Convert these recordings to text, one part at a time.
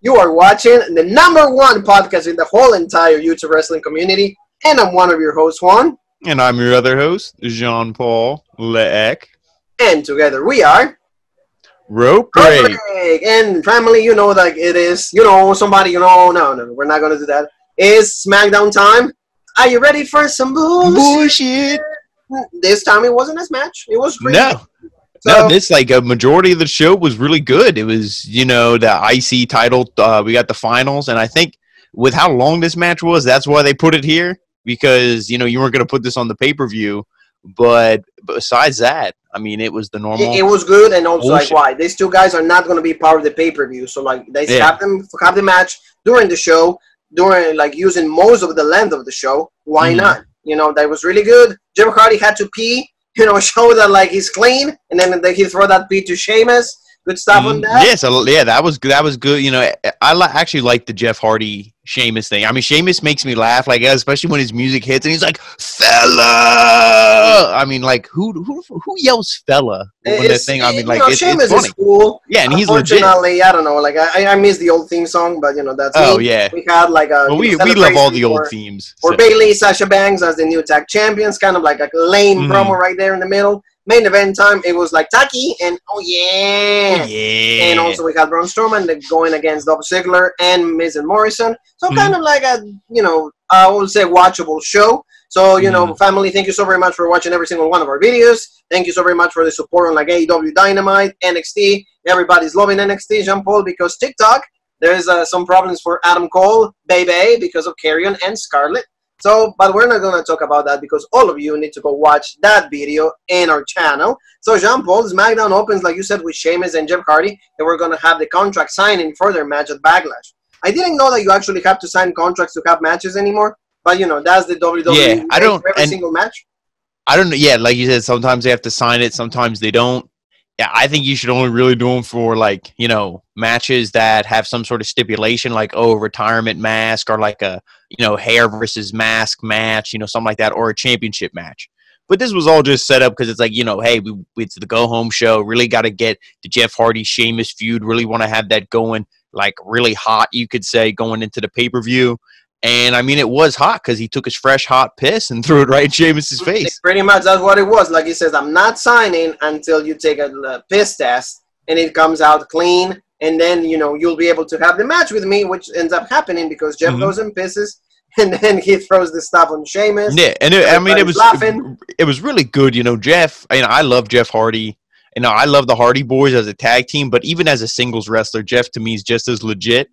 You are watching the #1 podcast in the whole entire YouTube wrestling community, and I'm one of your hosts, Juan. And I'm your other host, Jean-Paul Leek. And together we are... Rope Break. And family, you know, like it is, somebody, no, we're not going to do that. It's Smackdown time. Are you ready for some bullshit? This time it wasn't a match. It was great. No, this, like, a majority of the show was really good. It was, the IC title. We got the finals. And I think with how long this match was, that's why they put it here. Because, you weren't going to put this on the pay-per-view. But besides that, I mean, it was the normal. It was good. And also, bullshit. Like, why? These two guys are not going to be part of the pay-per-view. So, like, they have the match during the show, using most of the length of the show. Why not? That was really good. Jeff Hardy had to pee. Show that, like, he's clean, and then he throw that beat to Sheamus. Good stuff on that. Yeah, so, that was good. I actually like the Jeff Hardy Sheamus thing. I mean, Sheamus makes me laugh, like, especially when his music hits, and he's like, "Fella!" I mean, like, who yells "fella" when that thing? I mean, like, Sheamus it's funny. Is cool. Yeah, and he's legit. Unfortunately, I don't know. Like, I miss the old theme song, but that's me. Oh yeah. We had like a. Well, we love all the old themes. Or Bayley, Sasha Banks as the new tag champions, kind of like a lame promo right there in the middle. Main event time, it was like Taki and and also we got Braun Strowman going against Dolph Ziggler and Miz and Morrison. So kind of like a I would say watchable show. So family, thank you so very much for watching every single one of our videos. Thank you so very much for the support on like AEW Dynamite, NXT. Everybody's loving NXT, Jean-Paul, because TIK TOK. There's some problems for Adam Cole, baby, because of Carrion and Scarlett. So, but we're not going to talk about that because all of you need to go watch that video in our channel. So, Jean-Paul, SmackDown opens, like you said, with Sheamus and Jeff Hardy, and we're going to have the contract signing for their match at Backlash. I didn't know that you actually have to sign contracts to have matches anymore, but, that's the WWE for every single match. I don't know. Yeah, like you said, sometimes they have to sign it, sometimes they don't. Yeah, I think you should only really do them for, like, matches that have some sort of stipulation, like, retirement mask or like a, hair versus mask match, something like that, or a championship match. But this was all just set up because it's like, hey, it's the go-home show. Really got to get the Jeff Hardy-Sheamus feud. Really want to have that going, like, really hot, you could say, going into the pay-per-view. And, I mean, it was hot because he took his fresh, hot piss and threw it right in Sheamus' face. Pretty much that's what it was. Like he says, I'm not signing until you take a piss test and it comes out clean. And then, you'll be able to have the match with me, which ends up happening because Jeff goes and pisses. And then he throws the stuff on Sheamus. Yeah, and it was really good. Jeff, I love Jeff Hardy. I love the Hardy Boys as a tag team. But even as a singles wrestler, Jeff, to me, is just as legit.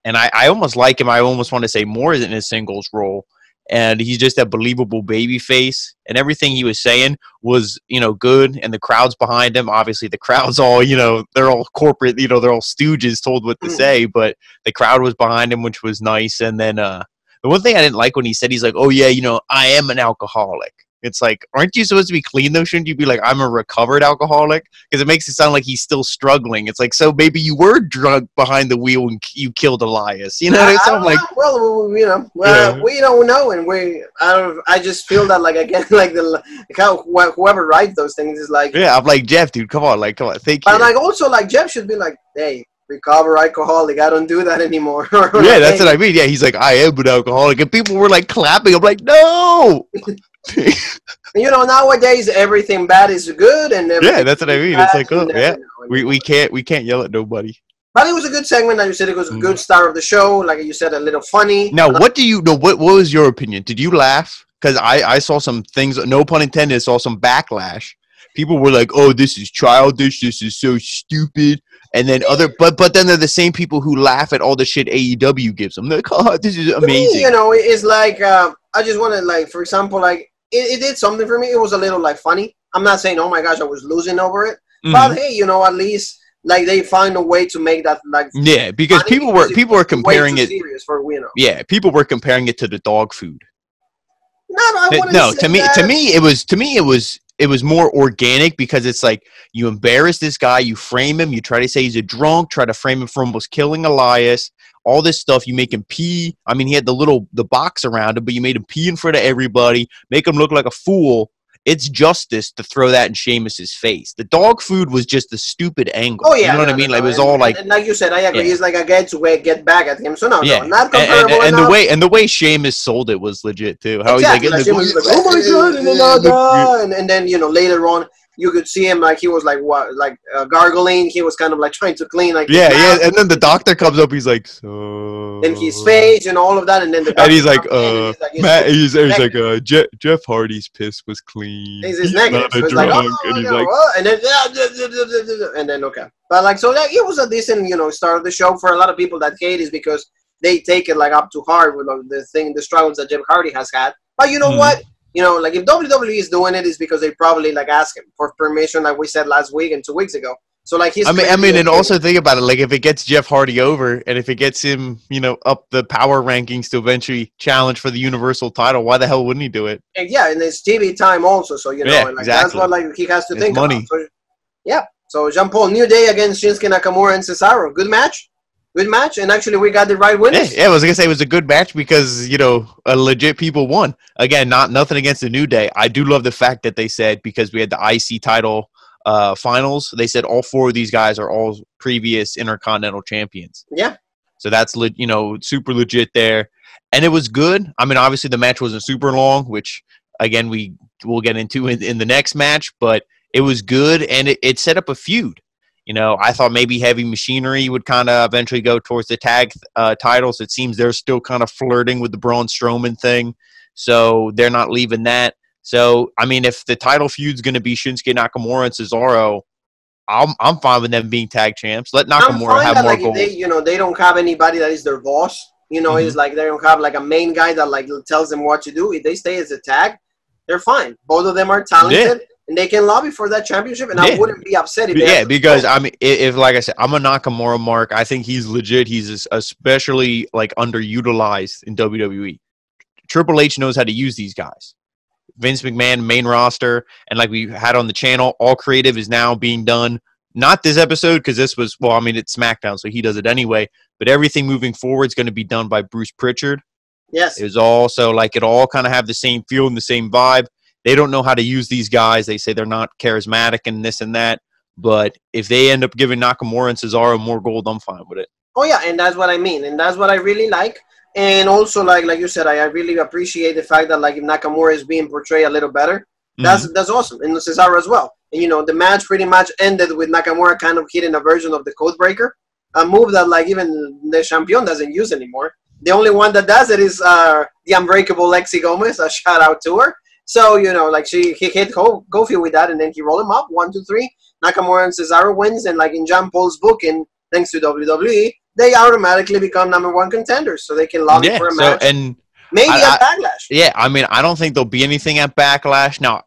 And I almost like him. I almost want to say more in his singles role. And he's just a believable baby face. And everything he was saying was, good. And the crowd's behind him. Obviously, the crowd's all, they're all corporate. They're all stooges told what to say. But the crowd was behind him, which was nice. And then the one thing I didn't like when he said, he's like, oh, yeah, I am an alcoholic. It's like, aren't you supposed to be clean, though? Shouldn't you be like, I'm a recovered alcoholic? Because it makes it sound like he's still struggling. It's like, so maybe you were drunk behind the wheel and you killed Elias. You know what I'm like? Well, we don't know. And I just feel that, like, again, like, whoever writes those things is like... Yeah, I'm like, Jeff, dude, come on. Thank you. But, like, also, like, Jeff should be like, hey... recover alcoholic. I don't do that anymore. Yeah, that's what I mean. Yeah, he's like, I am an alcoholic. And people were like clapping. I'm like, no! Nowadays everything bad is good and yeah, that's what I mean. It's like, oh yeah, we can't yell at nobody. But it was a good segment. Like you said, it was a good start of the show. Like you said, a little funny. Now, what do you know? What was your opinion? Did you laugh? Because I saw some things. No pun intended. Saw some backlash. People were like, "Oh, this is childish. This is so stupid." And then but then they're the same people who laugh at all the shit AEW gives them. They're like, "Oh, this is amazing." It's like I just wanted, like, for example, like it did something for me. It was a little like funny. I'm not saying, oh my gosh, I was losing over it, but hey, at least like they find a way to make that like because people were comparing it. Serious for Yeah, people were comparing it to the dog food. No, to me it was more organic because it's like you embarrass this guy, you frame him, you try to say he's a drunk, try to frame him for almost killing Elias, all this stuff. You make him pee. I mean, he had the box around him, but you made him pee in front of everybody, make him look like a fool, it's justice to throw that in Sheamus's face. The dog food was just a stupid angle. Oh yeah, you know what I mean? Like, it was all like, and like you said, I agree. Yeah. It's like a get back at him. So no, not comparable enough. And the way Sheamus sold it was legit too. How exactly. he's like, oh my god, and then later on, you could see him like he was like gargling. He was kind of like trying to clean like and then the doctor comes up. He's like, so. And his face and all of that, and then the and he's like, Matt. He's like, Jeff Hardy's piss was clean. He's negative. So it's like, and he's like, and then okay, but like so it was a decent start of the show. For a lot of people that hate is because they take it like up to hard with the struggles that Jeff Hardy has had. But you know what? Like if WWE is doing it, is because they probably like ask him for permission, like we said last week and 2 weeks ago. So like he's. I mean, and also think about it. Like if it gets Jeff Hardy over, and if it gets him, up the power rankings to eventually challenge for the Universal title, why the hell wouldn't he do it? And and it's TV time also. So and like exactly. That's what like he has to think money. about. So, yeah. So Jean-Paul, New Day against Shinsuke Nakamura and Cesaro. Good match. Good match, and actually we got the right winners. Yeah, I was gonna say it was a good match because legit people won. Again, nothing against the New Day. I do love the fact that they said, because we had the IC title finals, they said all 4 of these guys are all previous Intercontinental champions. Yeah. So that's super legit there, and it was good. I mean, obviously the match wasn't super long, which again we'll get into in the next match, but it was good, and it set up a feud. I thought maybe Heavy Machinery would kind of eventually go towards the tag titles. It seems they're still kind of flirting with the Braun Strowman thing, so they're not leaving that. So, I mean, if the title feud's going to be Shinsuke Nakamura and Cesaro, I'm fine with them being tag champs. Let Nakamura have more goals. They don't have anybody that is their boss. It's like they don't have like a main guy that like tells them what to do. If they stay as a tag, they're fine. Both of them are talented. Yeah. And they can lobby for that championship, and I wouldn't be upset if they because I mean, if like I said, I'm a Nakamura mark. I think he's legit. He's especially like underutilized in WWE. Triple H knows how to use these guys. Vince McMahon, main roster, and like we had on the channel, all creative is now being done. Not this episode, because this was it's SmackDown, so he does it anyway. But everything moving forward is going to be done by Bruce Pritchard. Yes, it was also like it all kind of have the same feel and the same vibe. They don't know how to use these guys. They say they're not charismatic and this and that. But if they end up giving Nakamura and Cesaro more gold, I'm fine with it. Oh, yeah, and that's what I mean. And that's what I really like. And also, like you said, I really appreciate the fact that like if Nakamura is being portrayed a little better. That's awesome. And Cesaro as well. And, the match pretty much ended with Nakamura kind of hitting a version of the Codebreaker, a move that like even the Champion doesn't use anymore. The only one that does it is the Unbreakable Lexi Gomez. A shout out to her. So, like he hit Gofield with that, and then he rolled him up, 1, 2, 3. Nakamura and Cesaro wins, and like in Jean Paul's book, and thanks to WWE, they automatically become #1 contenders, so they can lobby for a match. And maybe at Backlash. Yeah, I mean, I don't think there'll be anything at Backlash. Now,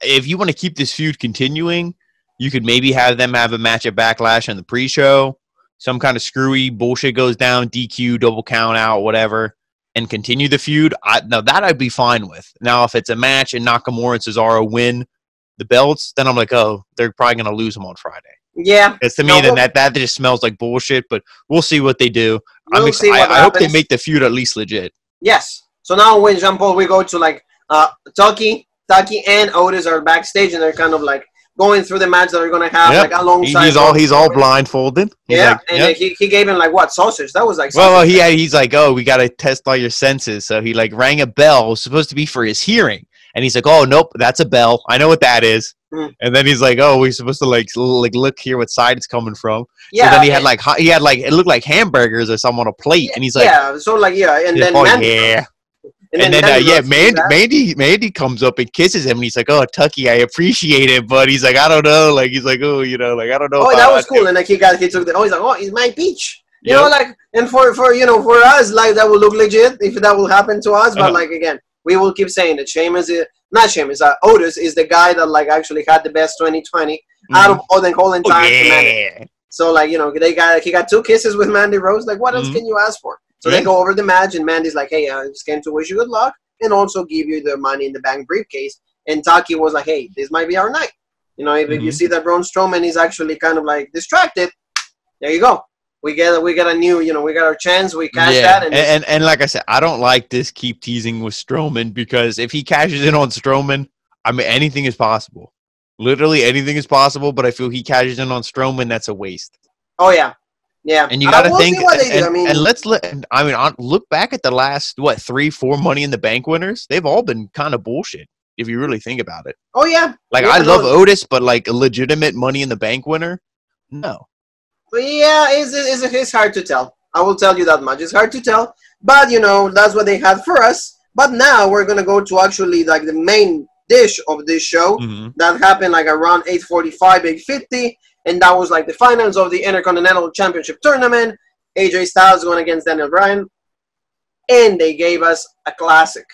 if you want to keep this feud continuing, you could maybe have them have a match at Backlash in the pre-show. Some kind of screwy bullshit goes down, DQ, double count out, whatever, and continue the feud. Now, that I'd be fine with. Now, if it's a match and Nakamura and Cesaro win the belts, then I'm like, oh, they're probably going to lose them on Friday. Yeah. Because to me, then that just smells like bullshit, but we'll see what they do. I hope they make the feud at least legit. Yes. So now when Jean Paul, we go to like Taki and Otis are backstage, and they're kind of like going through the match that they're going to have like alongside. He's all blindfolded. He gave him like what, sausage? That was like sausage. He's like, oh, we got to test all your senses. So he like rang a bell. It was supposed to be for his hearing. And he's like, oh, nope, that's a bell. I know what that is. And then he's like, oh, we're supposed to like look here what side it's coming from. Yeah. So then he had like it looked like hamburgers or something on a plate. And he's like, and then Mandy comes up and kisses him, and he's like, oh, Tucky, I appreciate it, but he's like, I don't know. Like, he's like, oh, like, I don't know. Oh, that was cool. And like he took he's like, oh, it's my peach. You know, like, and for us, like, that will look legit if that will happen to us. But like, again, we will keep saying that Otis is the guy that like actually had the best 2020 out of all the whole entire humanity. So like, he got 2 kisses with Mandy Rose. Like, what else can you ask for? So they go over the match, and Mandy's like, hey, I just came to wish you good luck and also give you the Money in the Bank briefcase. And Taki was like, hey, this might be our night. If you see that Braun Strowman is actually kind of like distracted, there you go. We get a new, we got our chance. We cash that. And like I said, I don't like this keep teasing with Strowman, because if he cashes in on Strowman, I mean, anything is possible. Literally anything is possible, but I feel he cashes in on Strowman. That's a waste. Oh, yeah. Yeah. And you got to we'll think, see what they do. I mean, and look back at the last, 3-4 Money in the Bank winners. They've all been kind of bullshit, if you really think about it. Oh, yeah. Like, yeah, I love Otis, but like a legitimate Money in the Bank winner, no. But yeah, it's hard to tell. I will tell you that much. It's hard to tell. But, you know, that's what they had for us. But now we're going to go to actually like the main dish of this show. That happened like around 8:45, 8:50. And that was like the finals of the Intercontinental Championship tournament. AJ Styles going against Daniel Bryan. And they gave us a classic.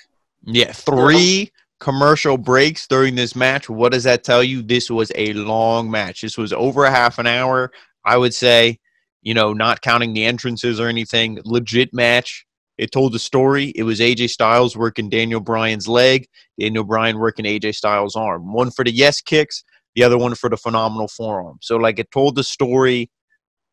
Yeah, 3 commercial breaks during this match. What does that tell you? This was a long match. This was over a half an hour, I would say. You know, not counting the entrances or anything. Legit match. It told the story. It was AJ Styles working Daniel Bryan's leg. Daniel Bryan working AJ Styles' arm. One for the yes kicks. The other one for the phenomenal forearm. So, like, it told the story,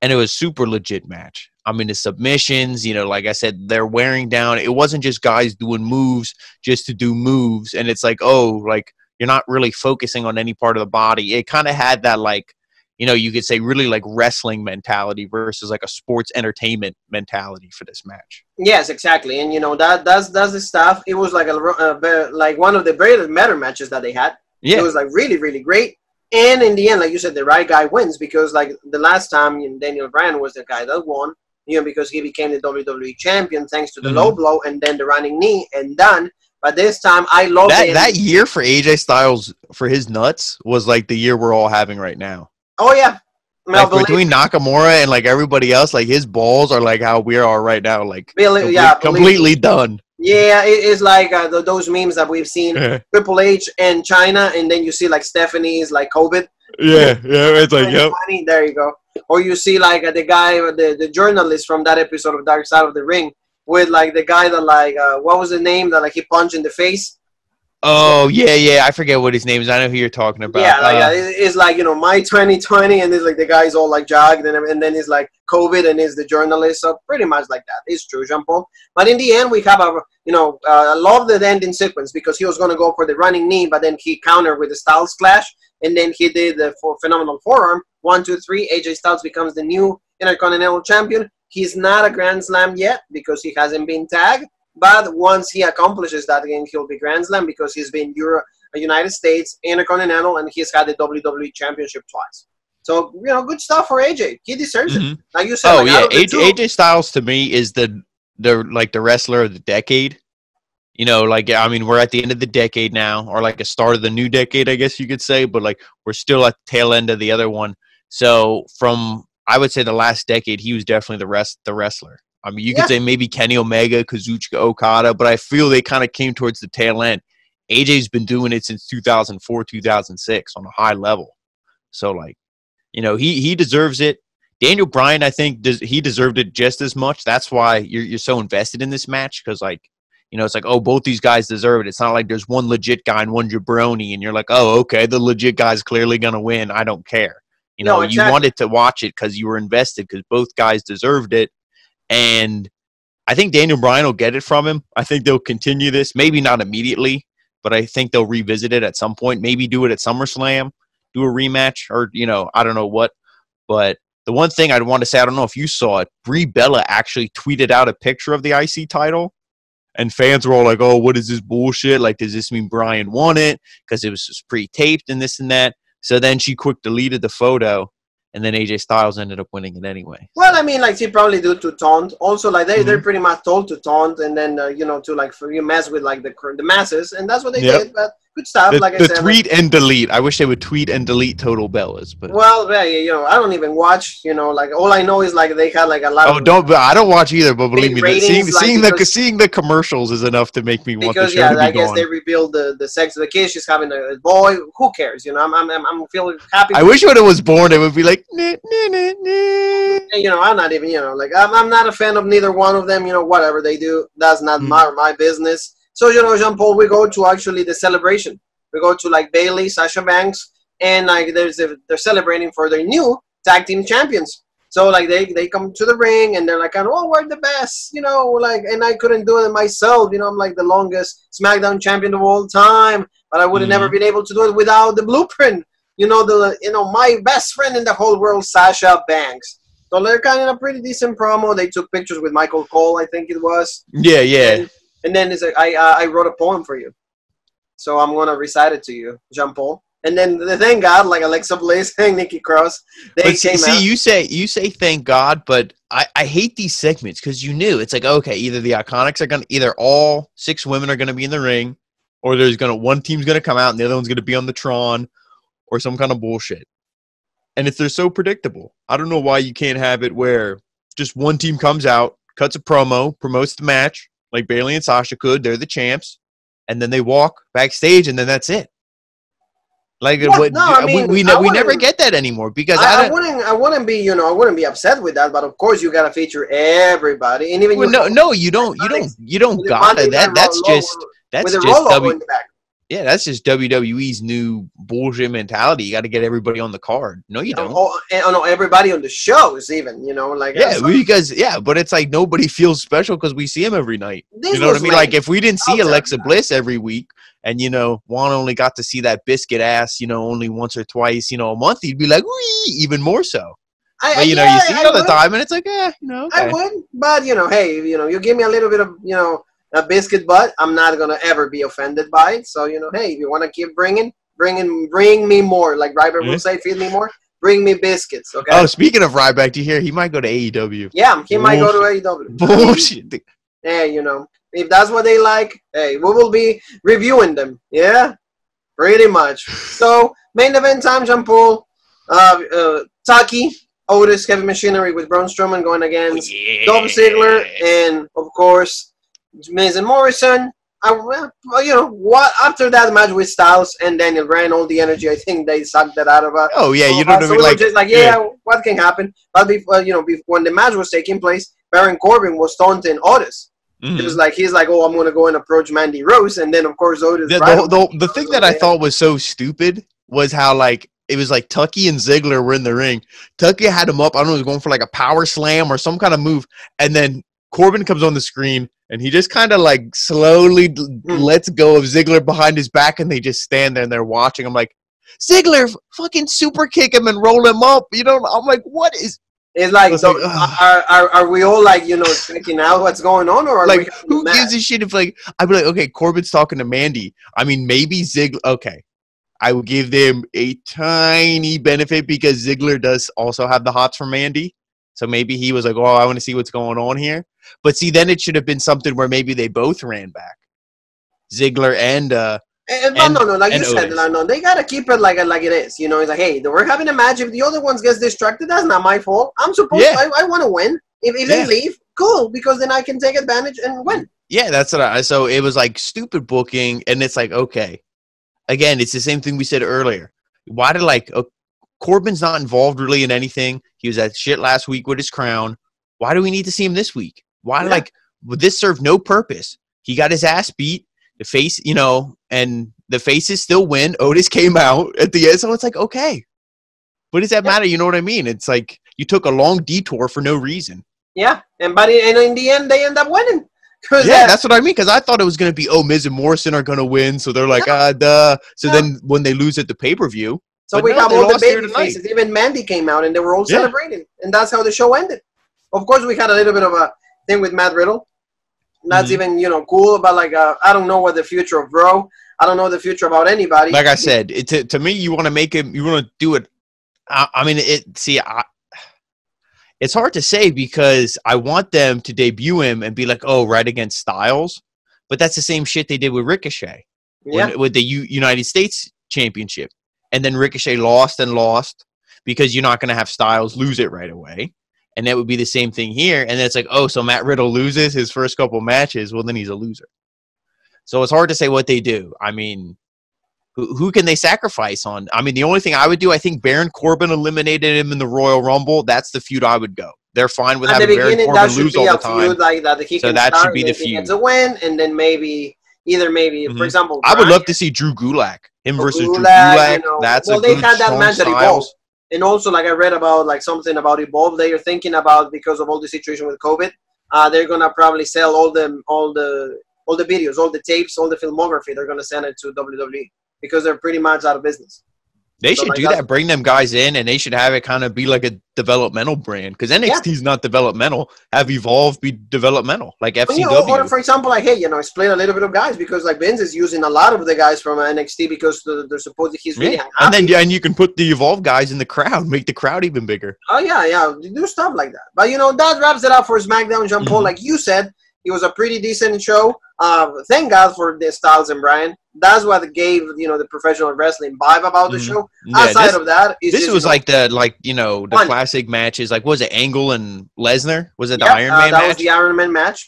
and it was super legit match. I mean, the submissions, you know, like I said, they're wearing down. It wasn't just guys doing moves just to do moves, and it's like, oh, like, you're not really focusing on any part of the body. It kind of had that, like, you know, you could say really like wrestling mentality versus like a sports entertainment mentality for this match. Yes, exactly. And, you know, that's the stuff. It was like like one of the better matches that they had. Yeah. It was like really, really great. And in the end, like you said, the right guy wins because, like, the last time Daniel Bryan was the guy that won, you know, because he became the WWE champion thanks to the low blow and then the running knee and done. But this time, I love that year for AJ Styles for his nuts was like the year we're all having right now. Oh, yeah. Like between Nakamura and like everybody else, like his balls are like how we are right now, like completely done. Yeah, it's like those memes that we've seen, Triple H and China, and then you see like Stephanie's like COVID. Yeah, it's like, yep. There you go. Or you see like the guy, the journalist from that episode of Dark Side of the Ring with like the guy that like, what was the name that like he punched in the face? Oh, yeah. I forget what his name is. I know who you're talking about. Yeah, it's like, you know, my 2020, and it's like the guy's all like jogged, and then it's like COVID, and is the journalist. So pretty much like that. It's true, Jean-Paul. But in the end, we have I love the ending sequence because he was going to go for the running knee, but then he countered with the Styles Clash, and then he did the phenomenal forearm. 1, 2, 3. AJ Styles becomes the new Intercontinental Champion. He's not a Grand Slam yet because he hasn't been tagged. But once he accomplishes that again, he'll be Grand Slam because he's been United States, Intercontinental, and he's had the WWE Championship twice. So, you know, good stuff for AJ. He deserves it. Like you said. Oh, like, yeah. AJ Styles, to me, is the wrestler of the decade. You know, like, I mean, we're at the end of the decade now, or like a start of the new decade, I guess you could say. But, like, we're still at the tail end of the other one. So, from, I would say, the last decade, he was definitely the wrestler. I mean, you could say maybe Kenny Omega, Kazuchika Okada, but I feel they kind of came towards the tail end. AJ's been doing it since 2004, 2006 on a high level. So, like, you know, he deserves it. Daniel Bryan, I think, he deserved it just as much. That's why you're so invested in this match because, like, you know, it's like, oh, both these guys deserve it. It's not like there's one legit guy and one jabroni, and you're like, oh, okay, the legit guy's clearly going to win. I don't care. You know, you wanted to watch it because you were invested because both guys deserved it. And I think Daniel Bryan will get it from him. I think they'll continue this. Maybe not immediately, but I think they'll revisit it at some point. Maybe do it at SummerSlam, do a rematch, or, you know, I don't know what. But the one thing I'd want to say, I don't know if you saw it, Brie Bella actually tweeted out a picture of the IC title. And fans were all like, oh, what is this bullshit? Like, does this mean Bryan won it? Because it was just pre-taped and this and that. So then she quick deleted the photo. And then AJ Styles ended up winning it anyway. Well, I mean, like, she probably do to taunt. Also, like, they're pretty much told to taunt and then, you know, to, like, for you mess with, like, the masses. And that's what they did. But good stuff, I said. The tweet and delete. I wish they would tweet and delete Total Bellas. But well, yeah, you know, I don't even watch, you know, like, all I know is, like, they had, like, a lot of... I don't watch either, but believe me, ratings, seeing the commercials is enough to make me want the show to be I guess they revealed the sex of the kid. She's having a boy. Who cares? You know, I'm feeling happy. I wish when it was born, it would be like, nah. You know, I'm not even, you know, like, I'm not a fan of neither one of them. You know, whatever they do, that's not my business. So, you know, Jean-Paul, we go to actually the celebration. We go to, like, Bayley, Sasha Banks, and, like, they're celebrating for their new tag team champions. So, like, they come to the ring, and they're like, oh, we're the best, you know, like, and I couldn't do it myself. You know, I'm, like, the longest SmackDown champion of all time. but I would have never been able to do it without the blueprint. My best friend in the whole world, Sasha Banks. So they're kind of a pretty decent promo. They took pictures with Michael Cole, I think it was. Yeah. And then it's like, I wrote a poem for you. So I'm going to recite it to you, Jean-Paul. And then thank God, like Alexa Bliss and Nikki Cross, came out. You say thank God, but I hate these segments because it's like, okay, either the Iconics are either all 6 women are gonna be in the ring, or there's one team's gonna come out and the other one's gonna be on the Tron, or some kind of bullshit. And they're so predictable. I don't know why you can't have it where just one team comes out, cuts a promo, promotes the match, like Bayley and Sasha could. They're the champs, and then they walk backstage, and then that's it. Like we never get that anymore because I wouldn't be upset with that, but of course you gotta feature everybody, and even you don't gotta. That's just WWE's new bullshit mentality. You got to get everybody on the card. No, you don't. Everybody on the shows, even but it's like nobody feels special because we see him every night. You know what I mean? Like if we didn't see Alexa Bliss every week, and Juan only got to see that biscuit ass, only once or twice, a month, he'd be like, wee, even more so. But you see it all the time, and it's like, okay. I would, but hey, you give me a little bit of a biscuit butt, I'm not gonna ever be offended by it. So hey, if you want to keep bring me more. Like Ryback will say, feed me more. Bring me biscuits. Okay. Oh, speaking of Ryback, do you hear he might go to AEW? Yeah, he might go to AEW. Bullshit. Hey, if that's what they like, hey, we will be reviewing them. Yeah, pretty much. So main event time, Jean-Paul, Taki, Otis, Heavy Machinery with Braun Strowman going against Dolph Ziggler, and of course Miz and Morrison. After that match with Styles and Daniel Bryan, all the energy, I think they sucked that out of us. Oh yeah, you know what I mean? Like, just like, what can happen? But before, when the match was taking place, Baron Corbin was taunting Otis. It was like he's like, oh, I'm gonna go and approach Mandy Rose, and then of course Otis. The thing that I thought was so stupid was how it was like Tucky and Ziggler were in the ring. Tucky had him up. I don't know, he was going for like a power slam or some kind of move, and then Corbin comes on the screen. And he just kind of slowly lets go of Ziggler behind his back, and they just stand there and they're watching. I'm like, Ziggler, fucking super kick him and roll him up. I'm like, what is? It's like, are we all checking out what's going on, or are who gives a shit if I'd be like, okay, Corbin's talking to Mandy. I mean, maybe Ziggler. Okay, I will give them a tiny benefit because Ziggler does also have the hots for Mandy. So maybe he was like, oh, I want to see what's going on here. But see, then it should have been something where maybe they both ran back. Ziggler and like you said, they got to keep it like it is. It's like, hey, we're having a match. If the other ones gets distracted, that's not my fault. I'm supposed to, I want to win. If they leave, cool, because then I can take advantage and win. Yeah, that's what so it was like stupid booking, and it's like, okay. Again, it's the same thing we said earlier. Why did Corbin's not involved really in anything. He was at shit last week with his crown. Why do we need to see him this week? Why, this served no purpose. He got his ass beat. The face, and the faces still win. Otis came out at the end, so it's like, okay. What does that matter? You know what I mean? It's like you took a long detour for no reason. Yeah, and in the end, they end up winning. Yeah, that's what I mean, because I thought it was going to be, Miz and Morrison are going to win, so they're like, duh. So then when they lose at the pay-per-view, so we have all the baby faces. Even Mandy came out, and they were all celebrating. And that's how the show ended. Of course, we had a little bit of a thing with Matt Riddle. That's even, cool. But, I don't know what the future of Raw. I don't know the future about anybody. Like I said, to me, you want to make him – you want to do it – it's hard to say because I want them to debut him and be like, oh, right against Styles. But that's the same shit they did with Ricochet with the United States Championship. And then Ricochet lost because you're not going to have Styles lose it right away. And that would be the same thing here. And then it's like, oh, so Matt Riddle loses his first couple matches. Well, then he's a loser. So it's hard to say what they do. I mean, who can they sacrifice on? I mean, the only thing I would do, I think Baron Corbin eliminated him in the Royal Rumble. That's the feud I would go. They're fine with having Baron Corbin lose all the time. So that should be the feud. It's a win, and then maybe, for example, I would love to see Drew Gulak. Him versus Drew Gulak. They had that match at Evolve. And also, I read about something about Evolve. They are thinking about, because of all the situation with COVID, they're gonna probably sell all the videos, all the tapes, all the filmography. They're gonna send it to WWE. because they're pretty much out of business. They should do that. Bring them guys in, and they should have it kind of be like a developmental brand. Because NXT is not developmental. Have Evolve be developmental, like FCW. Or for example, like, hey, split a little bit of guys, because like Vince is using a lot of the guys from NXT because they're supposed he's really unhappy. And you can put the Evolve guys in the crowd, make the crowd even bigger. Oh yeah, do stuff like that. But that wraps it up for SmackDown, Jean Paul. Like you said, it was a pretty decent show. Thank God for the Styles and Bryan. That's what gave the professional wrestling vibe about the show. Outside of that, this was like the classic matches. Like, was it Angle and Lesnar? Was it the Iron Man match? That was the Iron Man match.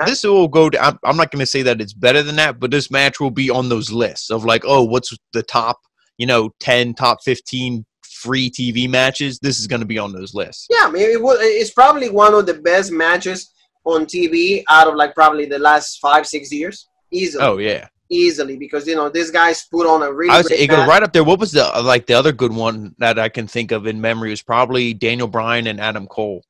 This will go. I'm not going to say that it's better than that, but this match will be on those lists of like, oh, what's the top 10, top 15 free TV matches? This is going to be on those lists. Yeah, I mean, it's probably one of the best matches on TV out of like probably the last 5-6 years, easily. Oh yeah, easily, because this guy's put on a really. It goes right up there. What was the other good one that I can think of in memory? Was probably Daniel Bryan and Adam Cole.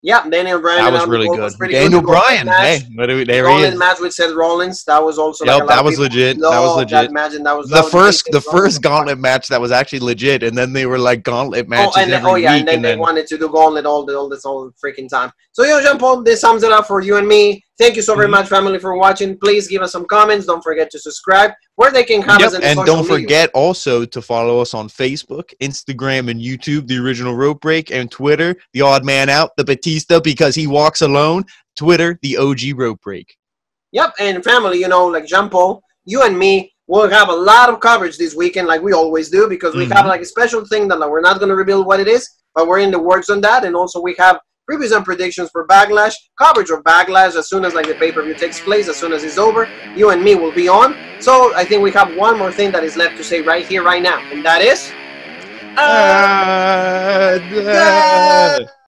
Yeah, Daniel Bryan. That was really good. Daniel Bryan. Hey, there he is. Match with Seth Rollins. That was also. Yep, that was legit. That was legit. The first gauntlet match that was actually legit, and then they were like gauntlet matches every week. And then they wanted to do gauntlet all this freaking time. So Jean Paul, this sums it up for you and me. Thank you so very much, family, for watching. Please give us some comments. Don't forget to subscribe. Where they can comment and don't forget also to follow us on Facebook, Instagram, and YouTube, The Original Rope Break, and Twitter, The Odd Man Out, The Batista because he walks alone, Twitter, The OG Rope Break. Yep, and family, like Jean Paul, you and me will have a lot of coverage this weekend like we always do, because we have like a special thing that we're not going to reveal what it is, but we're in the works on that. And also we have previews and predictions for Backlash, coverage of Backlash as soon as the pay-per-view takes place, as soon as it's over. You and me will be on. So I think we have one more thing that is left to say right here, right now, and that is...